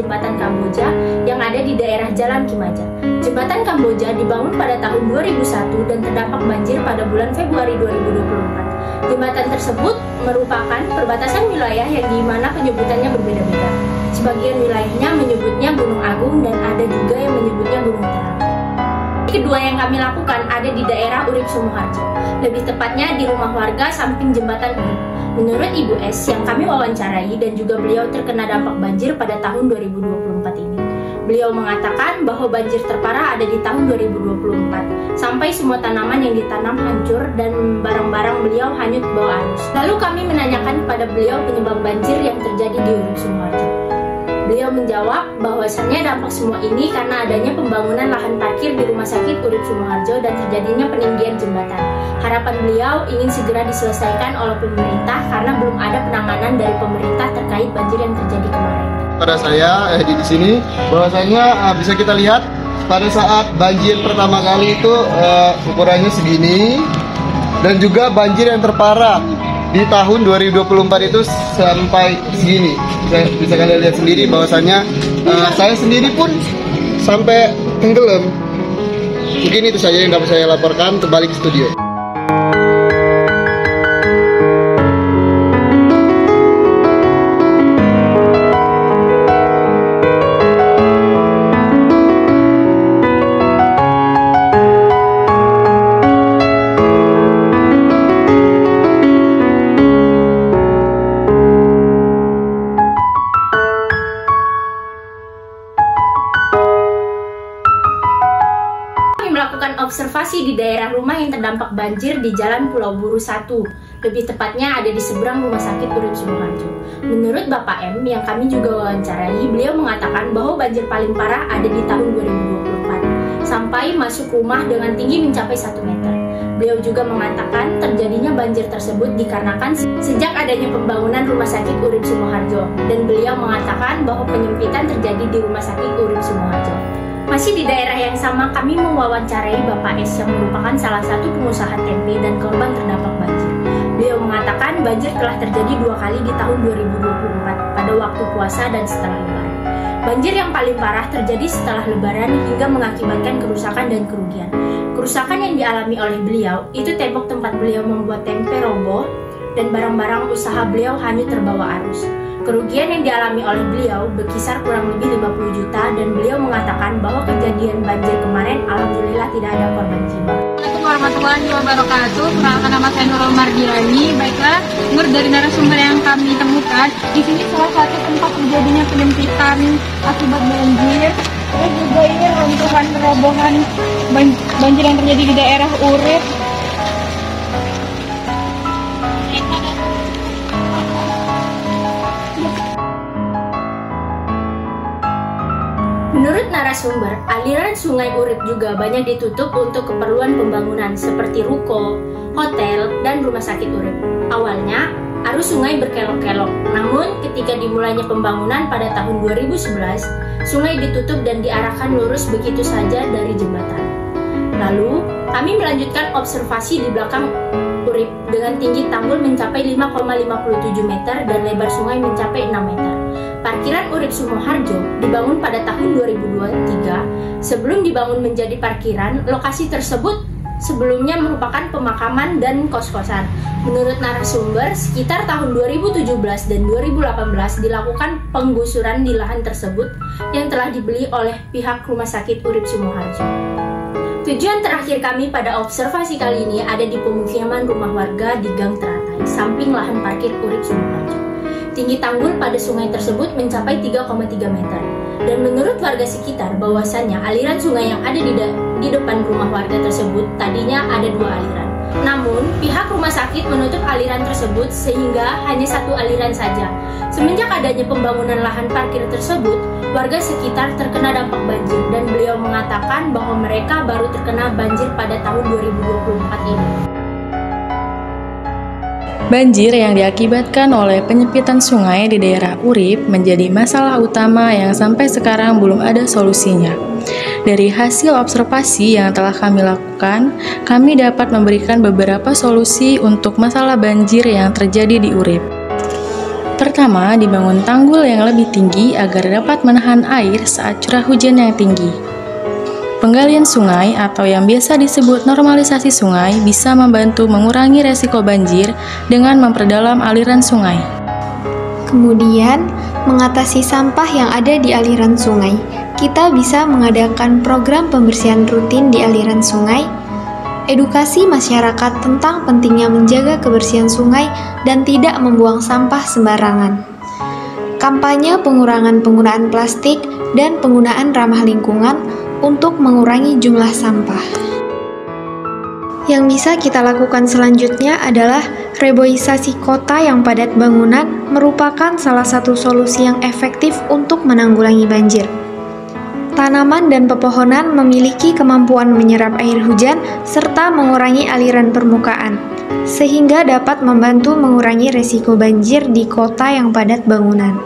Jembatan Kamboja yang ada di daerah Jalan Kimaja. Jembatan Kamboja dibangun pada tahun 2001 dan terdampak banjir pada bulan Februari 2024. Jembatan tersebut merupakan perbatasan wilayah yang dimana penyebutannya berbeda-beda. Sebagian wilayahnya menyebutnya Gunung Agung dan ada juga yang menyebutnya Gunung Terang. Kedua yang kami lakukan ada di daerah Urip Sumoharjo, lebih tepatnya di rumah warga samping jembatan Urip. Menurut Ibu S yang kami wawancarai dan juga beliau terkena dampak banjir pada tahun 2024 ini. Beliau mengatakan bahwa banjir terparah ada di tahun 2024, sampai semua tanaman yang ditanam hancur dan barang-barang beliau hanyut bawah arus. Lalu kami menanyakan kepada beliau penyebab banjir yang terjadi di Urip Sumoharjo. Beliau menjawab bahwasannya dampak semua ini karena adanya pembangunan lahan parkir di Rumah Sakit Urip Sumoharjo dan terjadinya peninggian jembatan. Harapan beliau ingin segera diselesaikan oleh pemerintah karena belum ada penanganan dari pemerintah terkait banjir yang terjadi kemarin. Pada saya di sini bahwasanya bisa kita lihat pada saat banjir pertama kali itu ukurannya segini dan juga banjir yang terparah di tahun 2024 itu sampai segini. Bisa kalian lihat sendiri bahwasannya saya sendiri pun sampai tenggelam. Mungkin itu saja yang dapat saya laporkan. Kembali ke studio. Melakukan observasi di daerah rumah yang terdampak banjir di Jalan Pulau Buru 1, lebih tepatnya ada di seberang Rumah Sakit Urip Sumoharjo. Menurut Bapak M yang kami juga wawancarai, beliau mengatakan bahwa banjir paling parah ada di tahun 2024, sampai masuk rumah dengan tinggi mencapai 1 meter. Beliau juga mengatakan terjadinya banjir tersebut dikarenakan sejak adanya pembangunan Rumah Sakit Urip Sumoharjo, dan beliau mengatakan bahwa penyempitan terjadi di Rumah Sakit Urip Sumoharjo. Masih di daerah yang sama, kami mewawancarai Bapak S yang merupakan salah satu pengusaha tempe dan korban terdampak banjir. Beliau mengatakan banjir telah terjadi 2 kali di tahun 2024 pada waktu puasa dan setelah Lebaran. Banjir yang paling parah terjadi setelah Lebaran hingga mengakibatkan kerusakan dan kerugian. Kerusakan yang dialami oleh beliau itu tembok tempat beliau membuat tempe roboh dan barang-barang usaha beliau hanyut terbawa arus. Kerugian yang dialami oleh beliau berkisar kurang lebih 50 juta dan beliau mengatakan bahwa kejadian banjir kemarin alhamdulillah tidak ada korban jiwa. Assalamualaikum warahmatullahi wabarakatuh. Perkenalkan nama saya Nurul Mardiani. Baiklah, menurut dari narasumber yang kami temukan, di sini salah satu tempat terjadinya penyempitan akibat banjir. Terus juga ini runtuhan robohan banjir yang terjadi di daerah Urip. Menurut narasumber, aliran sungai Urip juga banyak ditutup untuk keperluan pembangunan seperti ruko, hotel, dan rumah sakit Urip. Awalnya, arus sungai berkelok-kelok, namun ketika dimulainya pembangunan pada tahun 2011, sungai ditutup dan diarahkan lurus begitu saja dari jembatan. Lalu, kami melanjutkan observasi di belakang Urip dengan tinggi tanggul mencapai 5,57 meter dan lebar sungai mencapai 6 meter. Parkiran Urip Sumoharjo dibangun pada tahun 2023. Sebelum dibangun menjadi parkiran, lokasi tersebut sebelumnya merupakan pemakaman dan kos-kosan. Menurut narasumber, sekitar tahun 2017 dan 2018 dilakukan penggusuran di lahan tersebut yang telah dibeli oleh pihak Rumah Sakit Urip Sumoharjo. Tujuan terakhir kami pada observasi kali ini ada di pemukiman rumah warga di Gang Teratai, samping lahan parkir Urip Sumoharjo. Tinggi tanggul pada sungai tersebut mencapai 3,3 meter. Dan menurut warga sekitar bahwasannya aliran sungai yang ada di depan rumah warga tersebut tadinya ada 2 aliran. Namun, pihak rumah sakit menutup aliran tersebut sehingga hanya 1 aliran saja. Semenjak adanya pembangunan lahan parkir tersebut, warga sekitar terkena dampak banjir dan beliau mengatakan bahwa mereka baru terkena banjir pada tahun 2024 ini. Banjir yang diakibatkan oleh penyempitan sungai di daerah Urip menjadi masalah utama yang sampai sekarang belum ada solusinya. Dari hasil observasi yang telah kami lakukan, kami dapat memberikan beberapa solusi untuk masalah banjir yang terjadi di Urip. Pertama, dibangun tanggul yang lebih tinggi agar dapat menahan air saat curah hujan yang tinggi. Penggalian sungai atau yang biasa disebut normalisasi sungai bisa membantu mengurangi resiko banjir dengan memperdalam aliran sungai. Kemudian, mengatasi sampah yang ada di aliran sungai. Kita bisa mengadakan program pembersihan rutin di aliran sungai, edukasi masyarakat tentang pentingnya menjaga kebersihan sungai dan tidak membuang sampah sembarangan. Kampanye pengurangan penggunaan plastik dan penggunaan ramah lingkungan untuk mengurangi jumlah sampah. Yang bisa kita lakukan selanjutnya adalah reboisasi kota yang padat bangunan merupakan salah satu solusi yang efektif untuk menanggulangi banjir. Tanaman dan pepohonan memiliki kemampuan menyerap air hujan serta mengurangi aliran permukaan, sehingga dapat membantu mengurangi resiko banjir di kota yang padat bangunan.